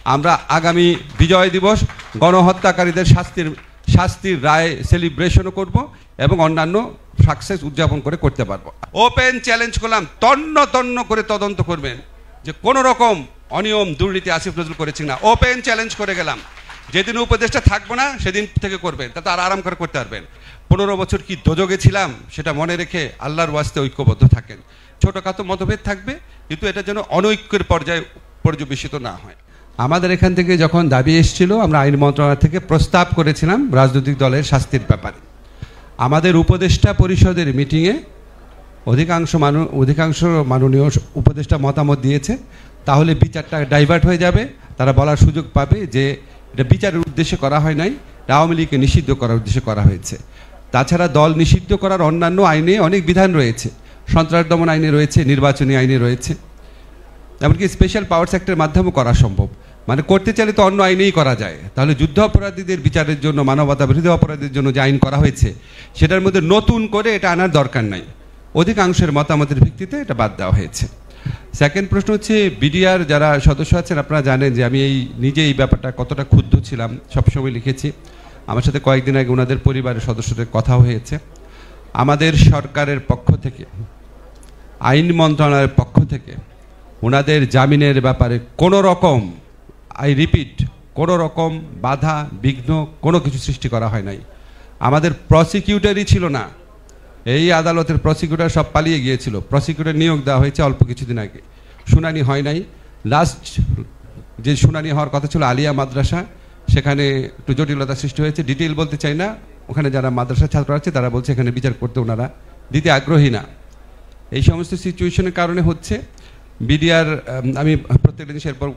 আমরা আগামী বিজয় দিবস গণহত্যাকারীদের শাস্তির রায় সেলিব্রেশনও করব এবং অন্যান্য সাকসেস উদযাপন করতে পারবো। ওপেন চ্যালেঞ্জ করলাম, তন্ন তন্ন করে তদন্ত করবেন যে কোনো রকম অনিয়ম দুর্নীতি আসিফ নজরুল করেছি না। ওপেন চ্যালেঞ্জ করে গেলাম, যেদিন উপদেষ্টা থাকবো না সেদিন থেকে করবেন, তাতে আর আরাম করে করতে পারবেন। 15 বছর কি দোজগে ছিলাম সেটা মনে রেখে আল্লাহর ওয়াস্তে ঐক্যবদ্ধ থাকেন। ছোটোখাটো মতভেদ থাকবে, কিন্তু এটা যেন অনৈক্যের পর্যায়ে পর্যবেসিত না হয়। আমাদের এখান থেকে যখন দাবি এসেছিল, আমরা আইন মন্ত্রণালয় থেকে প্রস্তাব করেছিলাম রাজনৈতিক দলের শাস্তির ব্যাপারে। আমাদের উপদেষ্টা পরিষদের মিটিংয়ে অধিকাংশ মাননীয় উপদেষ্টা মতামত দিয়েছে, তাহলে বিচারটা ডাইভার্ট হয়ে যাবে। তারা বলার সুযোগ পাবে যে এটা বিচারের উদ্দেশ্যে করা হয় নাই, আওয়ামী লীগকে নিষিদ্ধ করার উদ্দেশ্যে করা হয়েছে। তাছাড়া দল নিষিদ্ধ করার অন্যান্য আইনে অনেক বিধান রয়েছে, সন্ত্রাস দমন আইনে রয়েছে, নির্বাচনী আইনে রয়েছে, এমনকি স্পেশাল পাওয়ার সেক্টরের মাধ্যমেও করা সম্ভব। মানে করতে চাইলে তো অন্য আইনেই করা যায়। তাহলে যুদ্ধ অপরাধীদের বিচারের জন্য, মানবতা বিরোধী অপরাধের জন্য যে আইন করা হয়েছে সেটার মধ্যে নতুন করে এটা আনার দরকার নাই। অধিকাংশের মতামতের ভিত্তিতে এটা বাদ দেওয়া হয়েছে। সেকেন্ড প্রশ্ন হচ্ছে, বিডিআর যারা সদস্য আছেন আপনারা জানেন যে আমি নিজে এই ব্যাপারটা কতটা ক্ষুব্ধ ছিলাম, সবসময় লিখেছি। আমার সাথে কয়েকদিন আগে ওনাদের পরিবারের সদস্যদের কথা হয়েছে। আমাদের সরকারের পক্ষ থেকে, আইন মন্ত্রণালয়ের পক্ষ থেকে ওনাদের জামিনের ব্যাপারে কোনো রকম, আই রিপিট, কোনো রকম বাধা বিঘ্ন কোনো কিছু সৃষ্টি করা হয় নাই। আমাদের প্রসিকিউটরই ছিল না, এই আদালতের প্রসিকিউটর সব পালিয়ে গিয়েছিল। প্রসিকিউটর নিয়োগ দেওয়া হয়েছে অল্প কিছুদিন আগে, শুনানি হয় নাই। লাস্ট যে শুনানি হওয়ার কথা ছিল আলিয়া মাদ্রাসা, সেখানে একটু জটিলতা সৃষ্টি হয়েছে। ডিটেইল বলতে চাই না, ওখানে যারা মাদ্রাসা ছাত্র আছে তারা বলছে এখানে বিচার করতে ওনারা দিতে আগ্রহী না। এই সমস্ত সিচুয়েশনের কারণে হচ্ছে বিডিআর, আমি প্রত্যেক জিনিস এরপর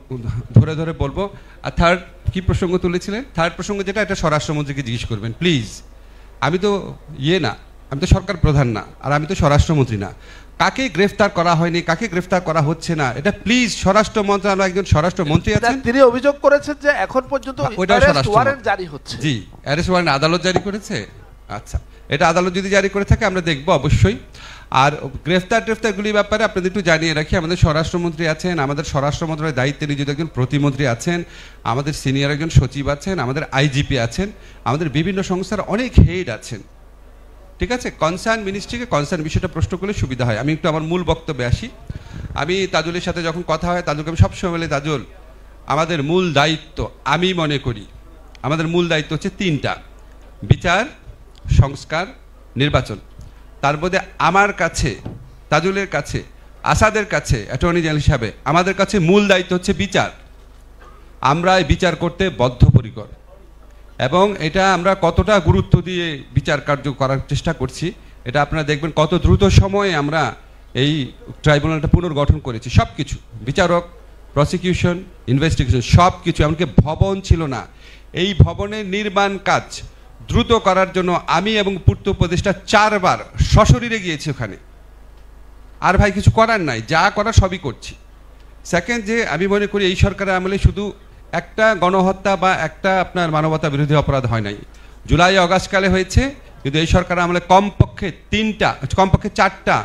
ধরে ধরে বলবো। আর থার্ড কি প্রসঙ্গ তুলেছিলেন? থার্ড প্রসঙ্গ যেটা, এটা স্বরাষ্ট্রমন্ত্রীকে জিজ্ঞেস করবেন প্লিজ। আমি তো না, আমি তো সরকার প্রধান না, আর আমি তো স্বরাষ্ট্রমন্ত্রী না। কাকে গ্রেফতার করা হয়নি, কাকে গ্রেফতার করা হচ্ছে না, এটা প্লিজ স্বরাষ্ট্র মন্ত্রণালয়, একজন স্বরাষ্ট্রমন্ত্রী আছেন, তিনি অভিযোগ করেছেন যে এখন পর্যন্ত অ্যারেস্ট ওয়ারেন্ট জারি হচ্ছে। জি, অ্যারেস্ট ওয়ারেন্ট আদালত জারি করেছে। আচ্ছা, এটা আদালত যদি জারি করে থাকে আমরা দেখব অবশ্যই। আর গ্রেফতারগুলির ব্যাপারে আপনাদের একটু জানিয়ে রাখি, আমাদের স্বরাষ্ট্রমন্ত্রী আছেন, আমাদের স্বরাষ্ট্র মন্ত্রণালয়ের দায়িত্বে নিয়োজিত একজন প্রতিমন্ত্রী আছেন, আমাদের সিনিয়র একজন সচিব আছেন, আমাদের আইজিপি আছেন, আমাদের বিভিন্ন সংস্থার অনেক হেড আছেন। ঠিক আছে, কনসার্ন মিনিস্ট্রিকে কনসার্ন বিষয়টা প্রশ্ন করলে সুবিধা হয়। আমি একটু আমার মূল বক্তব্যে আসি। আমি তাজুলের সাথে যখন কথা হয়, তাজুলকে আমি সবসময় বলি, তাজুল, আমাদের মূল দায়িত্ব, আমি মনে করি আমাদের মূল দায়িত্ব হচ্ছে 3টা: বিচার, সংস্কার, নির্বাচন। তার মধ্যে আমার কাছে, তাজুলের কাছে, আসাদের কাছে, অ্যাটর্নি জেনারেল হিসাবে আমাদের কাছে মূল দায়িত্ব হচ্ছে বিচার। আমরা বিচার করতে বদ্ধপরিকর, এবং এটা আমরা কতটা গুরুত্ব দিয়ে বিচার কার্য করার চেষ্টা করছি এটা আপনারা দেখবেন। কত দ্রুত সময়ে আমরা এই ট্রাইব্যুনালটা পুনর্গঠন করেছি। সব কিছু, বিচারক, প্রসিকিউশন, ইনভেস্টিগেশন, সব কিছু। এমনকি ভবন ছিল না, এই ভবনের নির্মাণ কাজ দ্রুত করার জন্য আমি এবং পূর্ত উপদেষ্টা 4 বার সশরীরে গিয়েছি ওখানে। আর ভাই কিছু করার নাই, যা করার সবই করছি। সেকেন্ড, যে আমি মনে করি এই সরকারের আমলে শুধু একটা গণহত্যা বা একটা আপনার মানবতা বিরোধী অপরাধ হয় নাই, জুলাই অগাস্টকালে হয়েছে, কিন্তু এই সরকার আমলে কমপক্ষে 4টা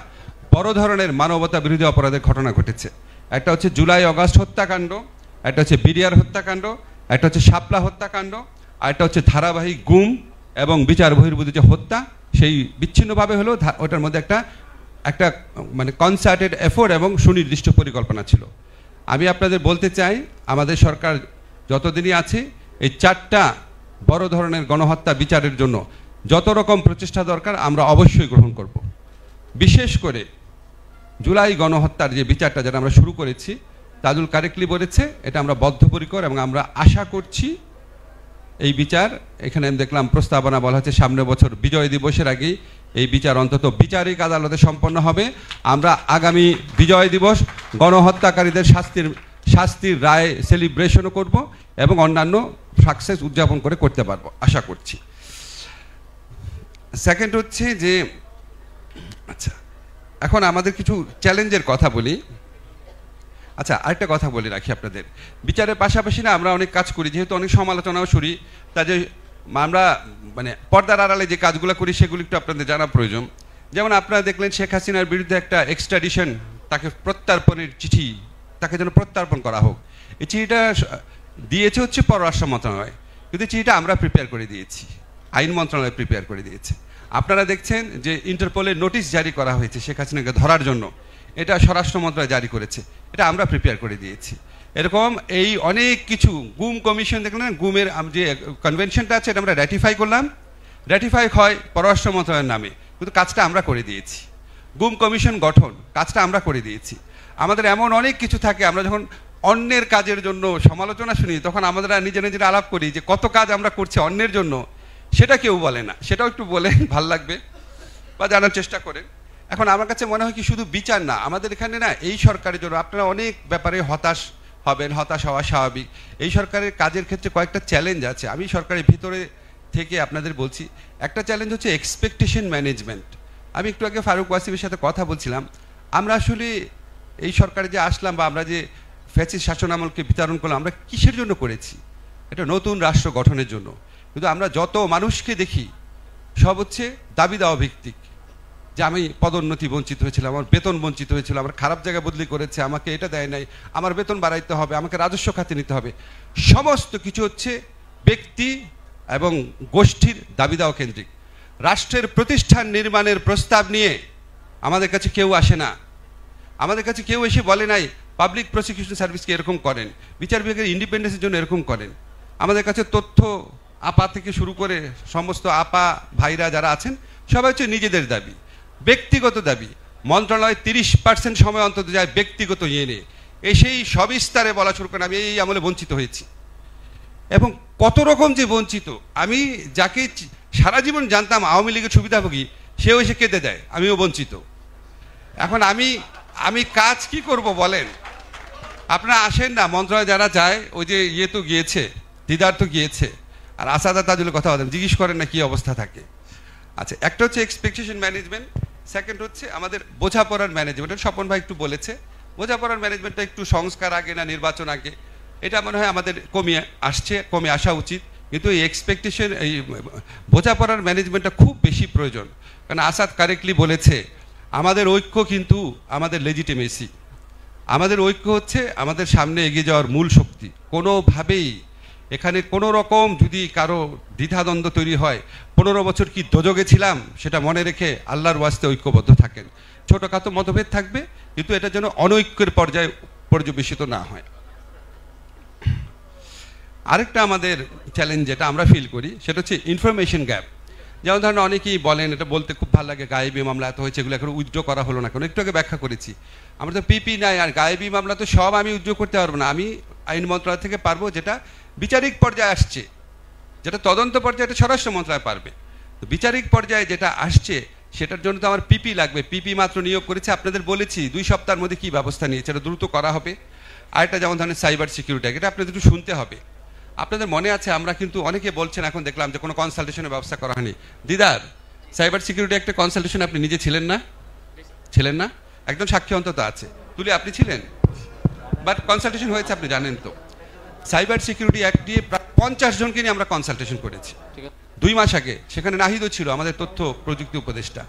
বড় ধরনের মানবতা বিরোধী অপরাধের ঘটনা ঘটেছে। একটা হচ্ছে জুলাই অগাস্ট হত্যাকাণ্ড, একটা হচ্ছে বিডিআর হত্যাকাণ্ড, একটা হচ্ছে শাপলা হত্যাকাণ্ড, আর একটা হচ্ছে ধারাবাহিক গুম এবং বিচার বহির্ভূত যে হত্যা, সেই বিচ্ছিন্নভাবে হলেও ওটার মধ্যে একটা মানে কনসার্টেড এফোর্ট এবং সুনির্দিষ্ট পরিকল্পনা ছিল। আমি আপনাদের বলতে চাই, আমাদের সরকার যতদিনই আছে এই 4টা বড় ধরনের গণহত্যা বিচারের জন্য যত রকম প্রচেষ্টা দরকার আমরা অবশ্যই গ্রহণ করব। বিশেষ করে জুলাই গণহত্যার যে বিচারটা যেটা আমরা শুরু করেছি, তাজুল কারেক্টলি বলেছে, এটা আমরা বদ্ধপরিকর এবং আমরা আশা করছি এই বিচার, এখানে আমি দেখলাম প্রস্তাবনা বলা হচ্ছে সামনের বছর বিজয় দিবসের আগেই এই বিচার অন্তত বিচারিক আদালতে সম্পন্ন হবে। আমরা আগামী বিজয় দিবস গণহত্যাকারীদের শাস্তির রায় সেলিব্রেশনও করব এবং অন্যান্য সাকসেস উদযাপন করতে পারবো আশা করছি। সেকেন্ড হচ্ছে যে, আচ্ছা এখন আমাদের কিছু চ্যালেঞ্জের কথা বলি। আচ্ছা, আরেকটা কথা বলে রাখি আপনাদের, বিচারের পাশাপাশি না আমরা অনেক কাজ করি, যেহেতু অনেক সমালোচনাও শুনি, যে আমরা মানে পর্দার আড়ালে যে কাজগুলো করি সেগুলো একটু আপনাদের জানা প্রয়োজন। যেমন আপনারা দেখলেন শেখ হাসিনার বিরুদ্ধে একটা এক্সট্রাডিশন, তাকে প্রত্যর্পণের চিঠি, তাকে যেন প্রত্যর্পণ করা হোক। এই চিঠিটা দিয়েছে হচ্ছে পররাষ্ট্র মন্ত্রণালয়, কিন্তু চিঠিটা আমরা প্রিপেয়ার করে দিয়েছি, আইন মন্ত্রণালয় প্রিপেয়ার করে দিয়েছে। আপনারা দেখছেন যে ইন্টারপোলের নোটিশ জারি করা হয়েছে শেখ হাসিনাকে ধরার জন্য, এটা স্বরাষ্ট্র মন্ত্রণালয় জারি করেছে, এটা আমরা প্রিপেয়ার করে দিয়েছি। এরকম এই অনেক কিছু, গুম কমিশন দেখলেন, গুমের যে কনভেনশনটা আছে এটা আমরা র্যাটিফাই করলাম, র্যাটিফাই হয় পররাষ্ট্র মন্ত্রণালয়ের নামে, কিন্তু কাজটা আমরা করে দিয়েছি। গুম কমিশন গঠন, কাজটা আমরা করে দিয়েছি। আমাদের এমন অনেক কিছু থাকে, আমরা যখন অন্যের কাজের জন্য সমালোচনা শুনি তখন আমরা নিজেরা আলাপ করি যে কত কাজ আমরা করছি অন্যের জন্য, সেটা কেউ বলে না, সেটাও একটু বলে ভাল লাগবে বা জানার চেষ্টা করেন। এখন আমার কাছে মনে হয় কি শুধু বিচার না, আমাদের এখানে না এই সরকারের জন্য আপনারা অনেক ব্যাপারে হতাশ হবেন, হতাশ হওয়া স্বাভাবিক। এই সরকারের কাজের ক্ষেত্রে কয়েকটা চ্যালেঞ্জ আছে, আমি সরকারের ভিতরে থেকে আপনাদের বলছি। একটা চ্যালেঞ্জ হচ্ছে এক্সপেকটেশন ম্যানেজমেন্ট। আমি একটু আগে ফারুক ওয়াসিমের সাথে কথা বলছিলাম, আমরা আসলে এই সরকারে যে আসলাম বা আমরা যে ফ্যাসিস্ট শাসনামলকে বিতরণ করলাম, আমরা কিসের জন্য করেছি? এটা নতুন রাষ্ট্র গঠনের জন্য। কিন্তু আমরা যত মানুষকে দেখি সব হচ্ছে দাবি দেওয়া ভিত্তিক, যে আমি পদোন্নতি বঞ্চিত হয়েছিলাম, আমার বেতন বঞ্চিত হয়েছিল, আমার খারাপ জায়গায় বদলি করেছে, আমাকে এটা দেয় নাই, আমার বেতন বাড়াইতে হবে, আমাকে রাজস্ব খাতে নিতে হবে। সমস্ত কিছু হচ্ছে ব্যক্তি এবং গোষ্ঠীর দাবি দেওয়া কেন্দ্রিক। রাষ্ট্রের প্রতিষ্ঠান নির্মাণের প্রস্তাব নিয়ে আমাদের কাছে কেউ আসে না, আমাদের কাছে কেউ এসে বলে নাই পাবলিক প্রসিকিউশন সার্ভিসকে এরকম করেন, বিচার বিভাগের ইন্ডিপেন্ডেন্সের জন্য এরকম করেন। আমাদের কাছে তথ্য আপা থেকে শুরু করে সমস্ত আপা ভাইরা যারা আছেন সবাই হচ্ছে নিজেদের দাবি, ব্যক্তিগত দাবি। মন্ত্রণালয় 30% সময় অন্তত যায় ব্যক্তিগত ইয়ে নিয়ে, এসেই সবিস্তারে বলা শুরু করেন আমি এই আমলে বঞ্চিত হয়েছি। এবং কত রকম যে বঞ্চিত, আমি যাকে সারা জীবন জানতাম আওয়ামী লীগের সুবিধাভোগী, সেও এসে কেঁদে দেয় আমিও বঞ্চিত। এখন আমি কাজ কি করব বলেন? আপনারা আসেন না, মন্ত্রণালয় যারা যায়, ওই যে ইয়ে তো গিয়েছে, দিদার তো গিয়েছে, আর আসাদা তাজুলের কথা বলেন, জিজ্ঞেস করেন না কি অবস্থা থাকে। আচ্ছা, একটা হচ্ছে এক্সপেকটেশন ম্যানেজমেন্ট, সেকেন্ড হচ্ছে আমাদের বোঝাপড়ার ম্যানেজমেন্ট। স্বপন ভাই একটু বলেছে বোঝাপড়ার ম্যানেজমেন্টটা একটু সংস্কার আগে না নির্বাচন আগে, এটা মনে হয় আমাদের কমে আসা উচিত। কিন্তু এই এক্সপেকটেশন, এই বোঝাপড়ার ম্যানেজমেন্টটা খুব বেশি প্রয়োজন। কারণ আসাদ কারেক্টলি বলেছে আমাদের ঐক্য কিন্তু আমাদের লেজিটিমেসি, আমাদের ঐক্য হচ্ছে আমাদের সামনে এগিয়ে যাওয়ার মূল শক্তি। কোনোভাবেই এখানে কোনো রকম যদি কারো দ্বিধাদ্বন্দ্ব তৈরি হয়, 15 বছর কি দোজগে ছিলাম সেটা মনে রেখে আল্লাহর ওয়াস্তে ঐক্যবদ্ধ থাকেন। ছোটোখাটো মতভেদ থাকবে, কিন্তু এটা যেন অনৈক্যের পর্যায়ে পর্যবেসিত না হয়। আরেকটা আমাদের চ্যালেঞ্জ যেটা আমরা ফিল করি সেটা হচ্ছে ইনফরমেশন গ্যাপ। যেমন ধরেন অনেকেই বলেন, এটা বলতে খুব ভালো লাগে, গায়েবী মামলা এত হয়েছে, এগুলো এখন উইথড্র করা হলো না কেন? একটু আগে ব্যাখ্যা করেছি, আমরা তো পিপি নাই, আর গায়েবী মামলা তো সব আমি উইথড্র করতে পারবো না। আমি আইন মন্ত্রণালয় থেকে পারবো, যেটা বিচারিক পর্যায়ে আসছে, যেটা তদন্ত পর্যায়ে এটা স্বরাষ্ট্র মন্ত্রণালয় পারবে। তো বিচারিক পর্যায়ে যেটা আসছে সেটার জন্য তো আমার পিপি লাগবে। পিপি মাত্র নিয়োগ করেছে, আপনাদের বলেছি 2 সপ্তাহের মধ্যে কি ব্যবস্থা নিয়েছে, এটা দ্রুত করা হবে। আরেকটা যেমন ধরেন সাইবার সিকিউরিটি, এটা আপনাদের একটু শুনতে হবে। আপনাদের মনে আছে, আমরা কিন্তু অনেকে বলছেন এখন দেখলাম যে কোনো কনসালটেশনের ব্যবস্থা করা হয়নি। দিদার, সাইবার সিকিউরিটি একটা কনসালটেশন আপনি নিজে ছিলেন না? ছিলেন না? একদম সাক্ষী অন্তত আছে। তুলি আপনি ছিলেন, বাট কনসালটেশন হয়েছে আপনি জানেন তো। সাইবার সিকিউরিটি অ্যাক্ট দিয়ে প্রায় 50 জনকে নিয়ে আমরা কনসালটেশন করেছি 2 মাস আগে। সেখানে নাহিদও ছিল, আমাদের তথ্য প্রযুক্তি উপদেষ্টা।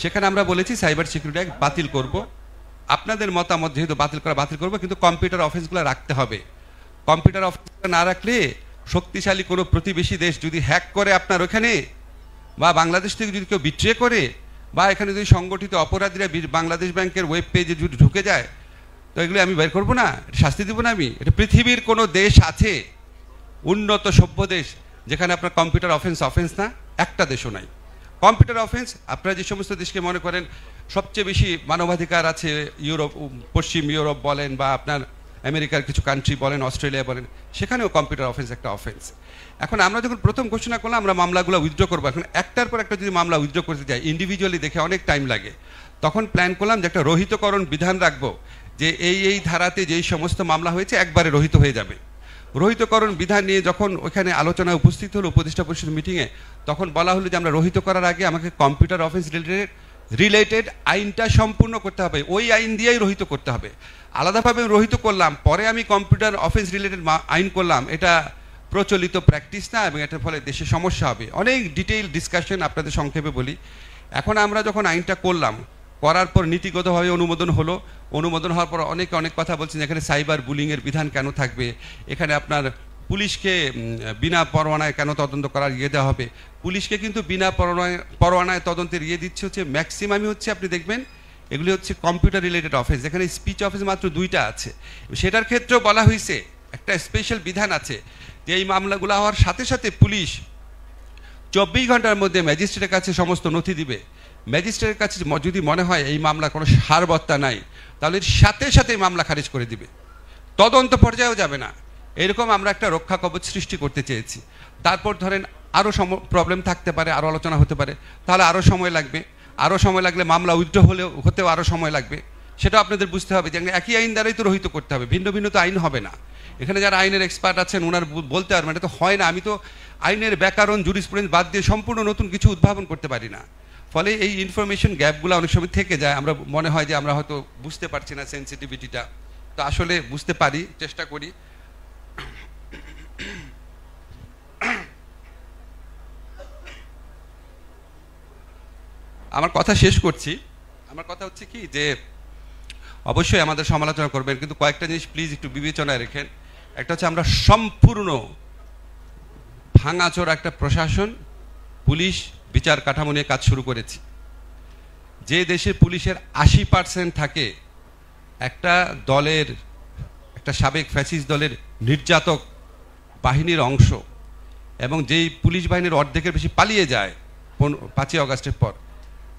সেখানে আমরা বলেছি সাইবার সিকিউরিটি অ্যাক্ট বাতিল করব। আপনাদের মতামত যেহেতু বাতিল করবো, কিন্তু কম্পিউটার অফিসগুলো রাখতে হবে। কম্পিউটার অফিসগুলো না রাখলে শক্তিশালী কোনো প্রতিবেশী দেশ যদি হ্যাক করে আপনার ওখানে, বা বাংলাদেশ থেকে যদি কেউ বিট্রে করে, বা এখানে যদি সংগঠিত অপরাধীরা বাংলাদেশ ব্যাংকের ওয়েব পেজে যদি ঢুকে যায়, তো এগুলো আমি বের করবো না, শাস্তি দিব না আমি? এটা পৃথিবীর কোনো দেশ আছে, উন্নত সভ্য দেশ, যেখানে আপনার কম্পিউটার অফেন্স না? একটা দেশও নাই। কম্পিউটার অফেন্স আপনারা যে সমস্ত দেশকে মনে করেন সবচেয়ে বেশি মানবাধিকার আছে, ইউরোপ, পশ্চিম ইউরোপ বলেন, বা আপনার আমেরিকার কিছু কান্ট্রি বলেন, অস্ট্রেলিয়া বলেন, সেখানেও কম্পিউটার অফেন্স একটা অফেন্স। এখন আমরা যখন প্রথম ঘোষণা করলাম আমরা মামলাগুলো উইথড্র করবো, এখন একটার পর একটা যদি মামলা উইথড্র করতে যাই, ইন্ডিভিজুয়ালি দেখে অনেক টাইম লাগে। তখন প্ল্যান করলাম যে একটা রহিতকরণ বিধান রাখবো, যে এই ধারাতে যেই সমস্ত মামলা হয়েছে একবারে রহিত হয়ে যাবে। রহিতকরণ বিধান নিয়ে যখন ওখানে আলোচনায় উপস্থিত হলো উপদেষ্টা পরিষদ মিটিংয়ে, তখন বলা হলো যে আমরা রহিত করার আগে আমাকে কম্পিউটার অফেন্স রিলেটেড আইনটা সম্পূর্ণ করতে হবে, ওই আইন দিয়েই রহিত করতে হবে। আলাদাভাবে রহিত করলাম, পরে আমি কম্পিউটার অফেন্স রিলেটেড আইন করলাম, এটা প্রচলিত প্র্যাকটিস না, এবং এটার ফলে দেশে সমস্যা হবে। অনেক ডিটেইল ডিসকাশন, আপনাদের সংক্ষেপে বলি। এখন আমরা যখন আইনটা করার পর নীতিগতভাবে অনুমোদন হলো, অনুমোদন হওয়ার পর অনেক কথা বলছেন, এখানে সাইবার বুলিংয়ের বিধান কেন থাকবে, এখানে আপনার পুলিশকে বিনা পরোয়ানায় কেন তদন্ত করার ইয়ে দেওয়া হবে। পুলিশকে কিন্তু বিনা পরোয়ানায় তদন্তের ইয়ে দিচ্ছে হচ্ছে ম্যাক্সিমামই হচ্ছে, আপনি দেখবেন এগুলি হচ্ছে কম্পিউটার রিলেটেড অফেন্স, যেখানে স্পিচ অফেন্স মাত্র 2টা আছে। সেটার ক্ষেত্রেও বলা হয়েছে একটা স্পেশাল বিধান আছে যে এই মামলাগুলো হওয়ার সাথে সাথে পুলিশ 24 ঘন্টার মধ্যে ম্যাজিস্ট্রেটের কাছে সমস্ত নথি দিবে। ম্যাজিস্ট্রেটের কাছে যদি মনে হয় এই মামলা কোনো সারবত্তা নাই, তাহলে সাথে সাথে মামলা খারিজ করে দিবে, তদন্ত পর্যায়েও যাবে না। এরকম আমরা একটা রক্ষা কবচ সৃষ্টি করতে চেয়েছি। তারপর ধরেন আরও প্রবলেম থাকতে পারে, আরও আলোচনা হতে পারে, তাহলে আরও সময় লাগবে। আরও সময় লাগলে মামলা উইথড্র হতেও আরও সময় লাগবে। সেটাও আপনাদের বুঝতে হবে যে একই আইন দ্বারাই তো রহিত করতে হবে, ভিন্ন ভিন্ন তো আইন হবে না। এখানে যারা আইনের এক্সপার্ট আছেন ওনার বলতে পারবেন, এটা তো হয় না। আমি তো আইনের ব্যাকরণ জুরিসপ্রুডেন্স বাদ দিয়ে সম্পূর্ণ নতুন কিছু উদ্ভাবন করতে পারি না। ফলে এই ইনফরমেশন গ্যাপগুলো অনেক সময় থেকে যায়। আমরা মনে হয় যে আমরা হয়তো বুঝতে পারছি না সেন্সিটিভিটিটা, তো আসলে বুঝতে পারি, চেষ্টা করি। আমার কথা শেষ করছি। আমার কথা হচ্ছে কি যে অবশ্যই আমাদের সমালোচনা করবেন, কিন্তু কয়েকটা জিনিস প্লিজ একটু বিবেচনায় রেখেন। একটা হচ্ছে আমরা সম্পূর্ণ ভাঙাচোরা একটা প্রশাসন, পুলিশ, বিচার কাঠামো নিয়ে কাজ শুরু করেছি। যে দেশে পুলিশের 80% থাকে একটা দলের, একটা সাবেক ফ্যাসিস্ট দলের নির্যাতক বাহিনীর অংশ, এবং যেই পুলিশ বাহিনীর অর্ধেকের বেশি পালিয়ে যায় 5ই আগস্টের পর,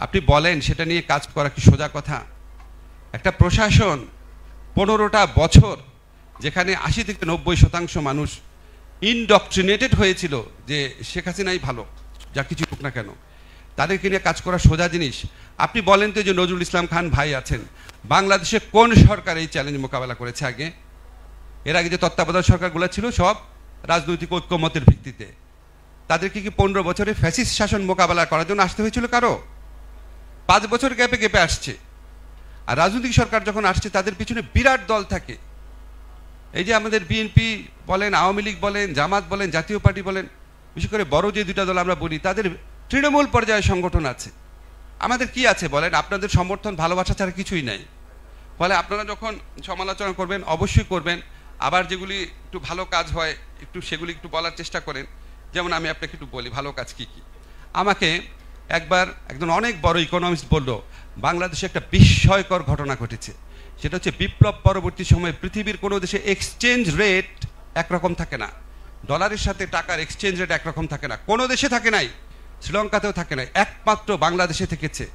আপনি বলেন সেটা নিয়ে কাজ করা কি সোজা কথা? একটা প্রশাসন 15টা বছর, যেখানে 80 থেকে 90% মানুষ ইনডক্ট্রিনেটেড হয়েছিল যে শেখ হাসিনাই ভালো, যা কিছু হোক না কেন, তাদেরকে নিয়ে কাজ করা সোজা জিনিস? আপনি বলেন তো যে নজরুল ইসলাম খান ভাই আছেন, বাংলাদেশে কোন সরকার এই চ্যালেঞ্জ মোকাবেলা করেছে আগে? এর আগে যে তত্ত্বাবধায়ক সরকারগুলো ছিল সব রাজনৈতিক ঐক্যমতের ভিত্তিতে। তাদেরকে কি 15 বছরে ফ্যাসিস্ট শাসন মোকাবেলা করার জন্য আসতে হয়েছিল কারো? 5 বছর গ্যাপে গ্যাপে আসছে। আর রাজনৈতিক সরকার যখন আসছে তাদের পিছনে বিরাট দল থাকে। এই যে আমাদের বিএনপি বলেন, আওয়ামী লীগ বলেন, জামাত বলেন, জাতীয় পার্টি বলেন, বিশেষ করে বড় যে 2টা দল আমরা বলি, তাদের তৃণমূল পর্যায়ে সংগঠন আছে। আমাদের কি আছে বলেন? আপনাদের সমর্থন, ভালোবাসা ছাড়া কিছুই নাই। ফলে আপনারা যখন সমালোচনা করবেন অবশ্যই করবেন, আবার যেগুলি একটু ভালো কাজ হয় একটু সেগুলি একটু বলার চেষ্টা করেন। যেমন আমি আপনাকে একটু বলি ভালো কাজ কি কি। আমাকে একবার একজন অনেক বড় ইকোনমিস্ট বলল, বাংলাদেশে একটা বিস্ময়কর ঘটনা ঘটেছে। সেটা হচ্ছে বিপ্লব পরবর্তী সময়ে পৃথিবীর কোনো দেশে এক্সচেঞ্জ রেট একরকম থাকে না, ডলারের সাথে টাকার এক্সচেঞ্জ রেট একরকম থাকে না, কোনো দেশে থাকে নাই, শ্রীলঙ্কাতেও থাকে নাই, একমাত্র বাংলাদেশে থেকেছে।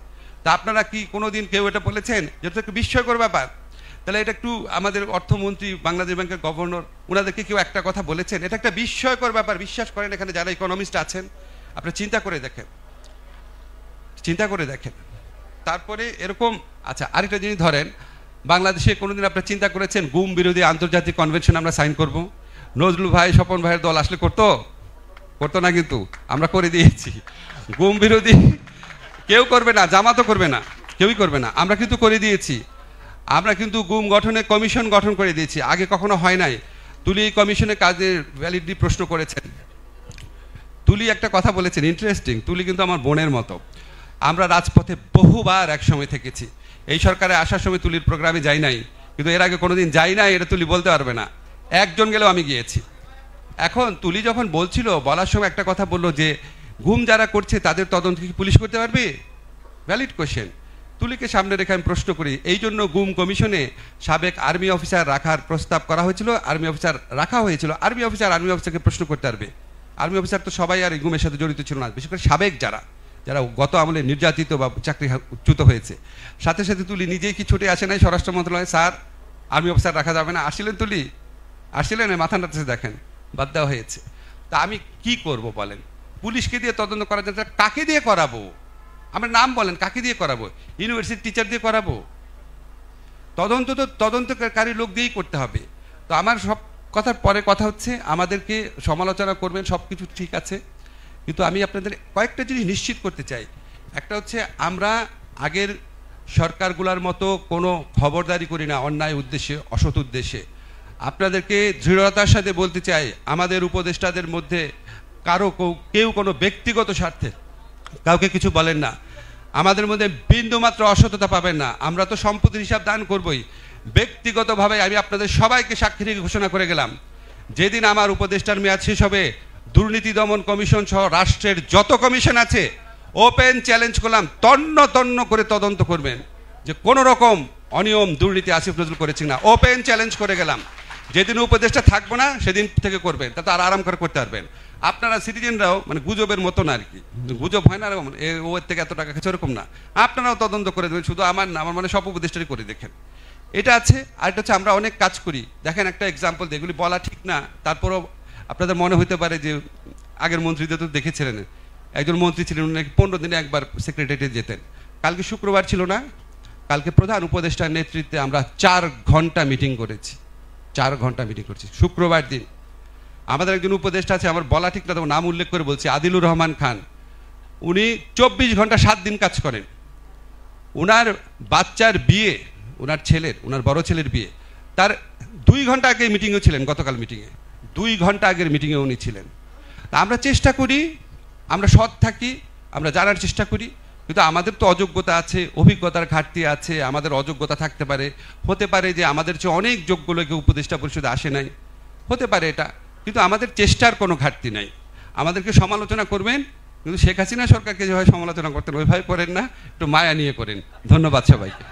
তা আপনারা কি কোনোদিন কেউ এটা বলেছেন? যেটা একটা বিস্ময়কর ব্যাপার। তাহলে এটা একটু আমাদের অর্থমন্ত্রী, বাংলাদেশ ব্যাংকের গভর্নর, ওনাদেরকে কেউ একটা কথা বলেছেন? এটা একটা বিস্ময়কর ব্যাপার। বিশ্বাস করেন, এখানে যারা ইকোনমিস্ট আছেন আপনারা চিন্তা করে দেখেন, চিন্তা করে দেখেন। তারপরে এরকম আচ্ছা আরেকটা জিনিস ধরেন, বাংলাদেশে কোনোদিন আপনারা চিন্তা করেছেন গুম বিরোধী আন্তর্জাতিক কনভেনশন আমরা সাইন করব? নজরুল ভাই, স্বপন ভাইয়ের দল আসলে করতো না, কিন্তু আমরা করে দিয়েছি। গুম বিরোধী কেউ করবে না, জামাতও করবে না, কেউই করবে না, আমরা কিন্তু করে দিয়েছি। আমরা কিন্তু গুম গঠনে কমিশন গঠন করে দিয়েছি, আগে কখনো হয় নাই। তুলি এই কমিশনের কাজের ভ্যালিডিটি প্রশ্ন করেছেন। তুলি একটা কথা বলেছেন ইন্টারেস্টিং, তুলি কিন্তু আমার বোনের মতো। আমরা রাজপথে বহুবার একসময় থেকেছি। এই সরকারে আসার সময় তুলির প্রোগ্রামে যাই নাই, কিন্তু এর আগে কোনোদিন যাই নাই এটা তুলি বলতে পারবে না। একজন গেলেও আমি গিয়েছি। এখন তুলি যখন বলার সময় একটা কথা বললো যে গুম যারা করছে তাদের তদন্ত কি পুলিশ করতে পারবে? Valid question. তুলিকে সামনে রেখে আমি প্রশ্ন করি, এই জন্য গুম কমিশনে সাবেক আর্মি অফিসার রাখার প্রস্তাব করা হয়েছিল, আর্মি অফিসার রাখা হয়েছিল। আর্মি অফিসারকে প্রশ্ন করতে পারবে? আর্মি অফিসার তো সবাই আর এই গুমের সাথে জড়িত ছিল না, বিশেষ করে সাবেক যারা গত আমলে নির্যাতিত বা চাকরিচ্যুত হয়েছে। সাথে সাথে তুলি নিজেই কি ছুটে আসে নাই স্বরাষ্ট্র মন্ত্রণালয়ে, স্যার আর্মি অফিসার রাখা যাবে না? আসছিলেন তুলি? আসছিলেন? মাথা নাড়তেছে দেখেন, বাদ দেওয়া হয়েছে। তা আমি কি করব বলেন? পুলিশকে দিয়ে তদন্ত করার জন্য কাকে দিয়ে করাবো? আমার নাম বলেন, কাকে দিয়ে করাবো? ইউনিভার্সিটি টিচার দিয়ে করাবো? তদন্ত তো তদন্তকারী লোক দিয়েই করতে হবে। তো আমার সব কথার পরে কথা হচ্ছে, আমাদেরকে সমালোচনা করবেন, সব কিছু ঠিক আছে, কিন্তু আমি আপনাদের কয়েকটা জিনিস নিশ্চিত করতে চাই। একটা হচ্ছে, আমরা আগের সরকারগুলোর মতো কোনো খবরদারি করি না অন্যায় উদ্দেশ্যে, অসৎ উদ্দেশ্যে। আপনাদেরকে দৃঢ়তার সাথে বলতে চাই, আমাদের উপদেষ্টাদের মধ্যে কেউ কোনো ব্যক্তিগত স্বার্থে কাউকে কিছু বলেন না। আমাদের মধ্যে বিন্দুমাত্র অসততা পাবেন না। আমরা তো সম্পত্তির হিসাব দান করবই। ব্যক্তিগতভাবে আমি আপনাদের সবাইকে সাক্ষী রেখে ঘোষণা করে গেলাম যেদিন আমার উপদেষ্টার মেয়াদ শেষ হবে দুর্নীতি দমন কমিশন সহ রাষ্ট্রের যত কমিশন আছে ওপেন চ্যালেঞ্জ করলাম, তন্ন তন্ন করে তদন্ত করবেন যে কোন রকম অনিয়ম দুর্নীতি আসিফ নজরুল করেছে না। ওপেন চ্যালেঞ্জ করে গেলাম, যেদিন উপদেষ্টা থাকবো না সেদিন থেকে করবেন, তাতে আর আরাম করে করতে পারবেন। আপনারা সিটিজেনরাও মানে গুজবের মতন আর কি, গুজব হয় না ওর থেকে এত টাকা খেয়েছে ওরকম না, আপনারাও তদন্ত করে দেবেন, শুধু আমার না, আমার মানে সব উপদেষ্টারই করে দেখেন। এটা আছে। আরেকটা হচ্ছে আমরা অনেক কাজ করি, দেখেন একটা এক্সাম্পল, এগুলি বলা ঠিক না, তারপরও আপনাদের মনে হতে পারে যে আগের মন্ত্রীদের তো দেখেছিলেন, একজন মন্ত্রী ছিলেন উনি 15 দিনে একবার সেক্রেটারিয়েটে যেতেন। কালকে শুক্রবার ছিল না, কালকে প্রধান উপদেষ্টার নেতৃত্বে আমরা 4 ঘন্টা মিটিং করেছি, 4 ঘন্টা মিটিং করছি শুক্রবার দিন। আমাদের একজন উপদেষ্টা আছে, আমার বলা ঠিক না, তবে নাম উল্লেখ করে বলছি, আদিলুর রহমান খান, উনি 24 ঘন্টা 7 দিন কাজ করেন। ওনার বাচ্চার বিয়ে, ওনার ছেলের, ওনার বড় ছেলের বিয়ে, তার 2 ঘন্টা আগে মিটিংয়ে ছিলেন, গতকাল মিটিংয়ে 2 ঘন্টা আগের মিটিংয়ে উনি ছিলেন। আমরা চেষ্টা করি, আমরা সৎ থাকি, আমরা জানার চেষ্টা করি, কিন্তু আমাদের তো অযোগ্যতা আছে, অভিজ্ঞতার ঘাটতি আছে, আমাদের অযোগ্যতা থাকতে পারে, হতে পারে যে আমাদের চেয়ে অনেক যোগ্য লোকে উপদেষ্টা পরিষদে আসে নাই, হতে পারে এটা, কিন্তু আমাদের চেষ্টার কোনো ঘাটতি নাই। আমাদেরকে সমালোচনা করবেন, কিন্তু শেখ হাসিনা সরকারকে যেভাবে সমালোচনা করতেন ওইভাবে করেন না, একটু মায়া নিয়ে করেন। ধন্যবাদ সবাইকে।